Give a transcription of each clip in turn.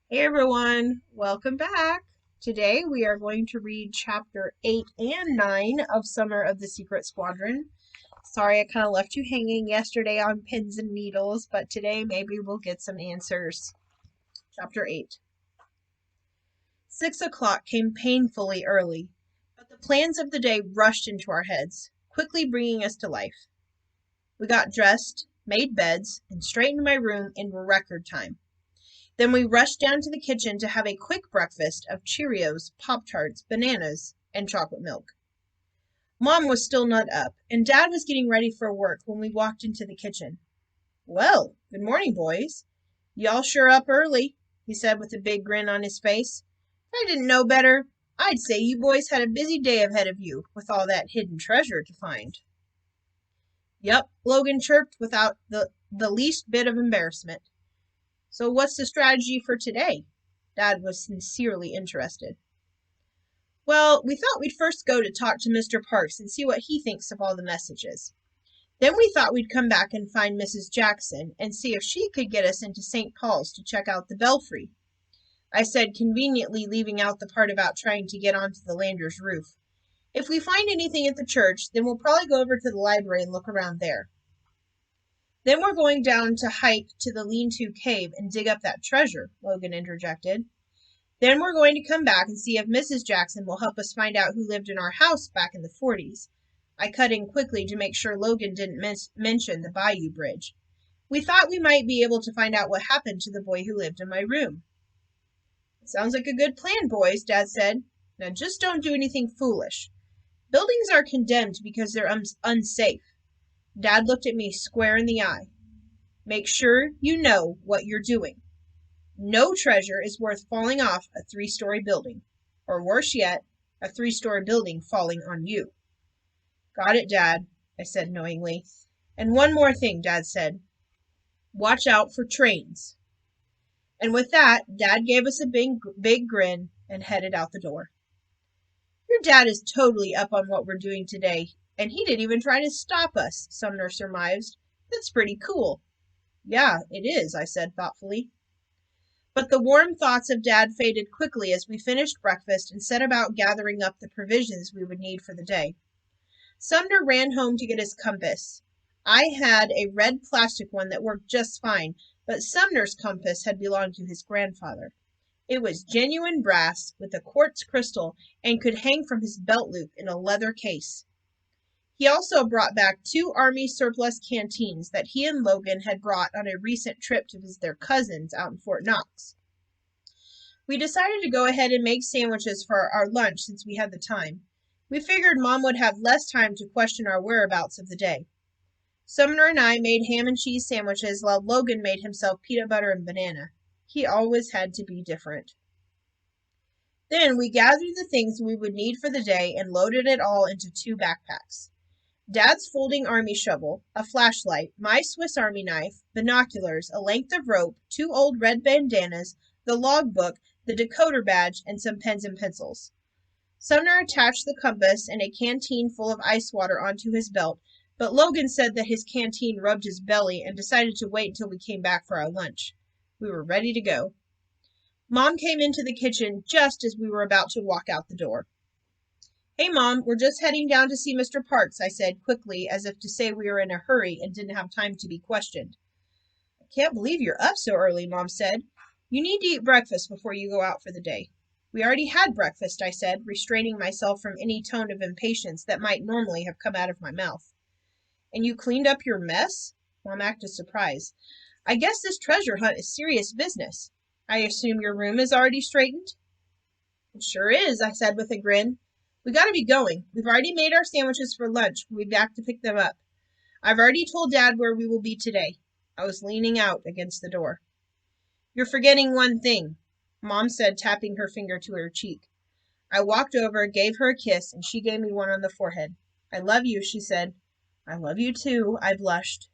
Hey everyone, welcome back. Today we are going to read chapter 8 and 9 of Summer of the Secret Squadron. Sorry I kind of left you hanging yesterday on pins and needles, but today maybe we'll get some answers. Chapter 8. 6 o'clock came painfully early, but the plans of the day rushed into our heads, quickly bringing us to life. We got dressed, made beds, and straightened my room in record time. Then we rushed down to the kitchen to have a quick breakfast of Cheerios, Pop-Tarts, bananas, and chocolate milk. Mom was still not up, and Dad was getting ready for work when we walked into the kitchen. "Well, good morning, boys. Y'all sure up early," he said with a big grin on his face. "If I didn't know better, I'd say you boys had a busy day ahead of you with all that hidden treasure to find." "Yep," Logan chirped without the least bit of embarrassment. "So what's the strategy for today?" Dad was sincerely interested. "Well, we thought we'd first go to talk to Mr. Parks and see what he thinks of all the messages. Then we thought we'd come back and find Mrs. Jackson and see if she could get us into St. Paul's to check out the belfry," I said, conveniently leaving out the part about trying to get onto the Landers' roof. "If we find anything at the church, then we'll probably go over to the library and look around there." "Then we're going down to hike to the lean-to cave and dig up that treasure," Logan interjected. "Then we're going to come back and see if Mrs. Jackson will help us find out who lived in our house back in the 40s. I cut in quickly to make sure Logan didn't mention the Bayou Bridge. "We thought we might be able to find out what happened to the boy who lived in my room." "Sounds like a good plan, boys," Dad said. "Now just don't do anything foolish. Buildings are condemned because they're unsafe." Dad looked at me square in the eye. "Make sure you know what you're doing. No treasure is worth falling off a 3-story building. Or worse yet, a 3-story building falling on you." "Got it, Dad," I said knowingly. "And one more thing," Dad said. "Watch out for trains." And with that, Dad gave us a big grin and headed out the door. "Your dad is totally up on what we're doing today, and he didn't even try to stop us," Sumner surmised. "That's pretty cool." "Yeah, it is," I said thoughtfully. But the warm thoughts of Dad faded quickly as we finished breakfast and set about gathering up the provisions we would need for the day. Sumner ran home to get his compass. I had a red plastic one that worked just fine, but Sumner's compass had belonged to his grandfather. It was genuine brass with a quartz crystal and could hang from his belt loop in a leather case. He also brought back 2 Army surplus canteens that he and Logan had brought on a recent trip to visit their cousins out in Fort Knox. We decided to go ahead and make sandwiches for our lunch since we had the time. We figured Mom would have less time to question our whereabouts of the day. Sumner and I made ham and cheese sandwiches while Logan made himself peanut butter and banana. He always had to be different. Then we gathered the things we would need for the day and loaded it all into 2 backpacks. Dad's folding army shovel, a flashlight, my Swiss Army knife, binoculars, a length of rope, 2 old red bandanas, the logbook, the decoder badge, and some pens and pencils. Sumner attached the compass and a canteen full of ice water onto his belt, but Logan said that his canteen rubbed his belly and decided to wait until we came back for our lunch. We were ready to go. Mom came into the kitchen just as we were about to walk out the door. "Hey, Mom, we're just heading down to see Mr. Parks," I said quickly, as if to say we were in a hurry and didn't have time to be questioned. "I can't believe you're up so early," Mom said. "You need to eat breakfast before you go out for the day." "We already had breakfast," I said, restraining myself from any tone of impatience that might normally have come out of my mouth. "And you cleaned up your mess?" Mom acted surprised. "I guess this treasure hunt is serious business. I assume your room is already straightened?" "It sure is," I said with a grin. "We gotta be going. We've already made our sandwiches for lunch. We'll be back to pick them up. I've already told Dad where we will be today." I was leaning out against the door. "You're forgetting one thing," Mom said, tapping her finger to her cheek. I walked over, gave her a kiss, and she gave me one on the forehead. "I love you," she said. "I love you too," I blushed.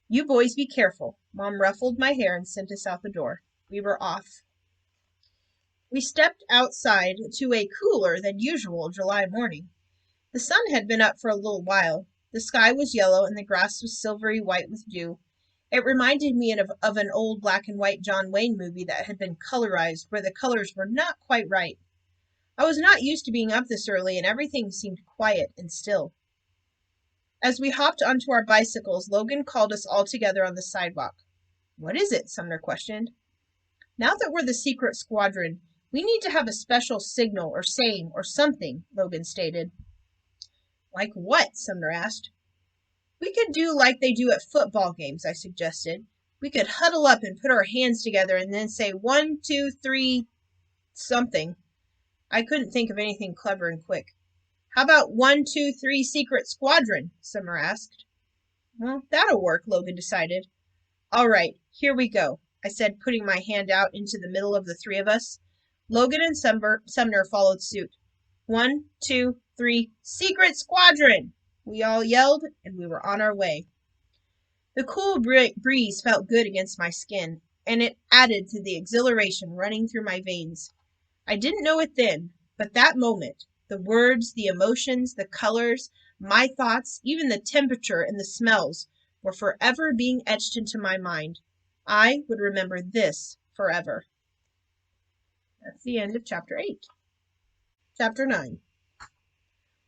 "You boys be careful." Mom ruffled my hair and sent us out the door. We were off. We stepped outside to a cooler than usual July morning. The sun had been up for a little while. The sky was yellow and the grass was silvery white with dew, It reminded me of an old black and white John Wayne movie that had been colorized where the colors were not quite right. I was not used to being up this early and everything seemed quiet and still. As we hopped onto our bicycles, Logan called us all together on the sidewalk. "What is it?" Sumner questioned. "Now that we're the Secret Squadron, we need to have a special signal or saying or something," Logan stated. "Like what?" Sumner asked. "We could do like they do at football games," I suggested. "We could huddle up and put our hands together and then say 1, 2, 3, something." I couldn't think of anything clever and quick. "How about 1, 2, 3 Secret Squadron?" Summer asked. "Well, that'll work," Logan decided. "All right, here we go," I said, putting my hand out into the middle of the three of us. Logan and Sumner followed suit. 1, 2, 3, Secret Squadron! We all yelled, and we were on our way. The cool breeze felt good against my skin, and it added to the exhilaration running through my veins. I didn't know it then, but that moment, the words, the emotions, the colors, my thoughts, even the temperature and the smells were forever being etched into my mind. I would remember this forever. That's the end of Chapter 8. Chapter 9.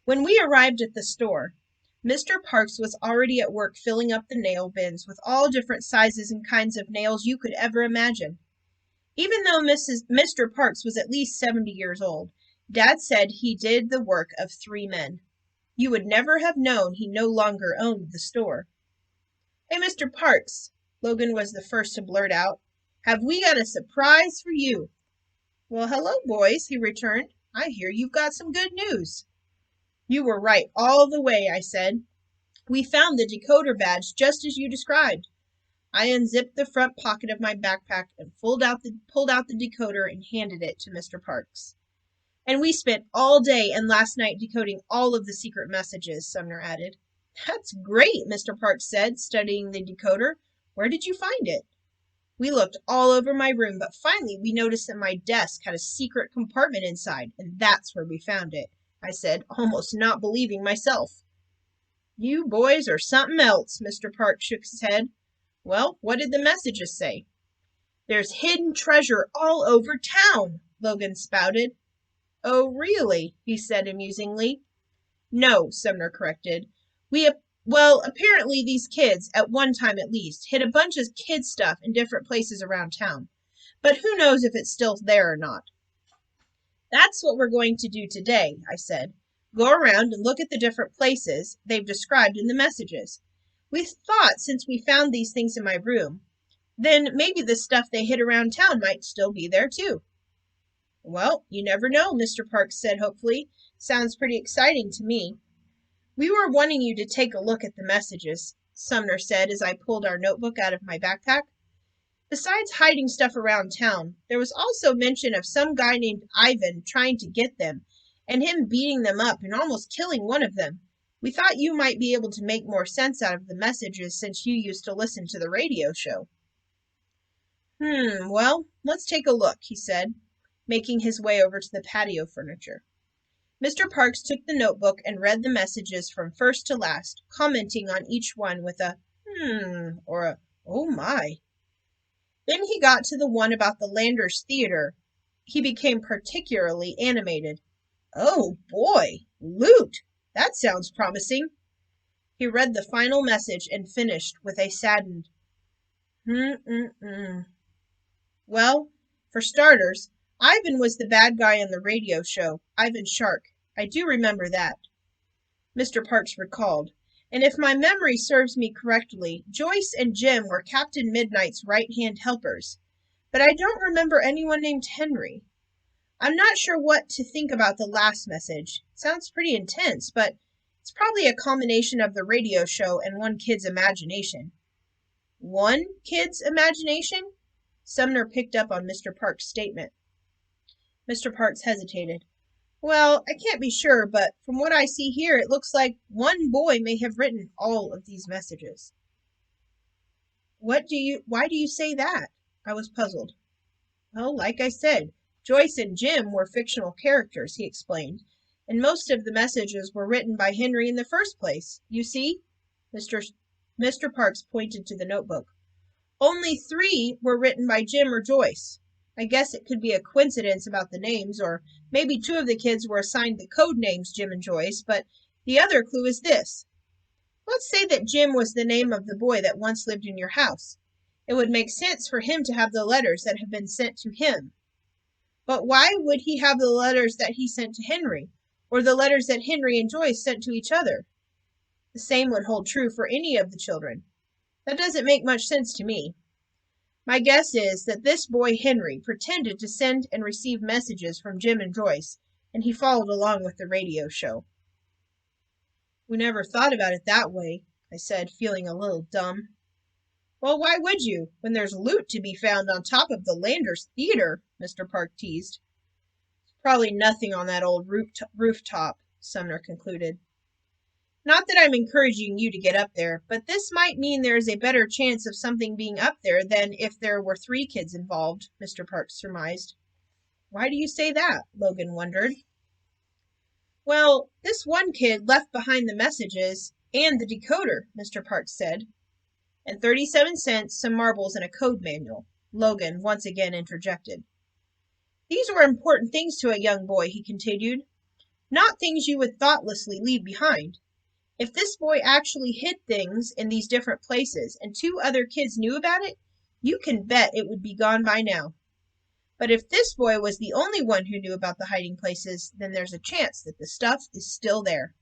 When we arrived at the store, Mr. Parks was already at work filling up the nail bins with all different sizes and kinds of nails you could ever imagine. Even though Mr. Parks was at least 70 years old, Dad said he did the work of 3 men. You would never have known he no longer owned the store. "Hey, Mr. Parks," Logan was the first to blurt out, "have we got a surprise for you?" "Well, hello, boys," he returned. "I hear you've got some good news." "You were right all the way," I said. "We found the decoder badge just as you described." I unzipped the front pocket of my backpack and pulled out the decoder and handed it to Mr. Parks. "And we spent all day and last night decoding all of the secret messages," Sumner added. "That's great," Mr. Parks said, studying the decoder. "Where did you find it?" "We looked all over my room, but finally we noticed that my desk had a secret compartment inside, and that's where we found it," I said, almost not believing myself. "You boys are something else," Mr. Parks shook his head. "Well, what did the messages say?" "There's hidden treasure all over town," Logan spouted. "Oh, really?" he said amusingly. "No," Sumner corrected. Apparently these kids, at one time at least, hid a bunch of kid stuff in different places around town. But who knows if it's still there or not." "That's what we're going to do today," I said. "Go around and look at the different places they've described in the messages. We thought since we found these things in my room, then maybe the stuff they hid around town might still be there too." "Well, you never know," Mr. Parks said hopefully. "Sounds pretty exciting to me." "We were wanting you to take a look at the messages," Sumner said as I pulled our notebook out of my backpack. "Besides hiding stuff around town, there was also mention of some guy named Ivan trying to get them, and him beating them up and almost killing one of them. We thought you might be able to make more sense out of the messages since you used to listen to the radio show." Well, let's take a look," he said, making his way over to the patio furniture. Mr. Parks took the notebook and read the messages from first to last, commenting on each one with a or a "oh my." Then he got to the one about the Landers Theater. He became particularly animated. "Oh boy, loot! That sounds promising." He read the final message and finished with a saddened "Well, for starters, Ivan was the bad guy on the radio show, Ivan Shark. I do remember that," Mr. Parks recalled. "And if my memory serves me correctly, Joyce and Jim were Captain Midnight's right-hand helpers. But I don't remember anyone named Henry. I'm not sure what to think about the last message. It sounds pretty intense, but it's probably a combination of the radio show and one kid's imagination." "One kid's imagination?" Sumner picked up on Mr. Parks' statement. Mr. Parks hesitated. "Well, I can't be sure, but from what I see here, it looks like one boy may have written all of these messages." Why do you say that?" I was puzzled. "Well, like I said, Joyce and Jim were fictional characters," he explained, "and most of the messages were written by Henry in the first place. You see?" Mr. Parks pointed to the notebook. Only 3 were written by Jim or Joyce. I guess it could be a coincidence about the names, or maybe 2 of the kids were assigned the code names Jim and Joyce, but the other clue is this. Let's say that Jim was the name of the boy that once lived in your house. It would make sense for him to have the letters that have been sent to him. But why would he have the letters that he sent to Henry, or the letters that Henry and Joyce sent to each other? The same would hold true for any of the children. That doesn't make much sense to me. My guess is that this boy Henry pretended to send and receive messages from Jim and Joyce, and he followed along with the radio show. We never thought about it that way, I said, feeling a little dumb. Well, why would you, when there's loot to be found on top of the Landers Theater? Mr. Park teased. Probably nothing on that old rooftop, Sumner concluded. Not that I'm encouraging you to get up there, but this might mean there is a better chance of something being up there than if there were 3 kids involved, Mr. Park surmised. Why do you say that? Logan wondered. Well, this one kid left behind the messages and the decoder, Mr. Park said. And 37 cents, some marbles, and a code manual, Logan once again interjected. These were important things to a young boy, he continued. Not things you would thoughtlessly leave behind. If this boy actually hid things in these different places and 2 other kids knew about it, you can bet it would be gone by now. But if this boy was the only one who knew about the hiding places, then there's a chance that the stuff is still there.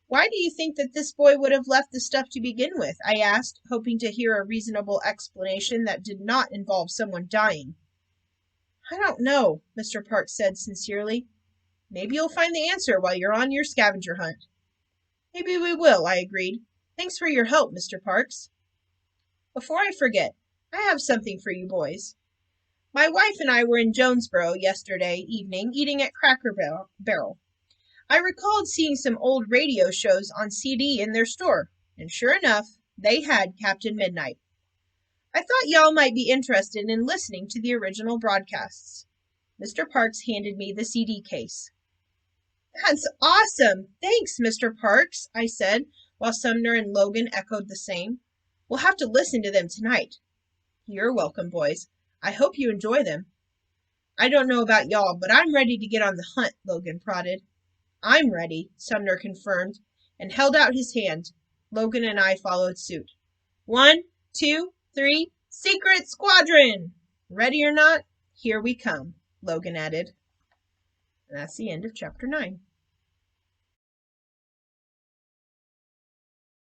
Why do you think that this boy would have left the stuff to begin with? I asked, hoping to hear a reasonable explanation that did not involve someone dying. I don't know, Mr. Park said sincerely. Maybe you'll find the answer while you're on your scavenger hunt. Maybe we will, I agreed. Thanks for your help, Mr. Parks. Before I forget, I have something for you boys. My wife and I were in Jonesboro yesterday evening eating at Cracker Barrel. I recalled seeing some old radio shows on CD in their store, and sure enough, they had Captain Midnight. I thought y'all might be interested in listening to the original broadcasts. Mr. Parks handed me the CD case. That's awesome! Thanks, Mr. Parks, I said, while Sumner and Logan echoed the same. We'll have to listen to them tonight. You're welcome, boys. I hope you enjoy them. I don't know about y'all, but I'm ready to get on the hunt, Logan prodded. I'm ready, Sumner confirmed, and held out his hand. Logan and I followed suit. 1, 2, 3, Secret Squadron! Ready or not, here we come, Logan added. And that's the end of Chapter 9.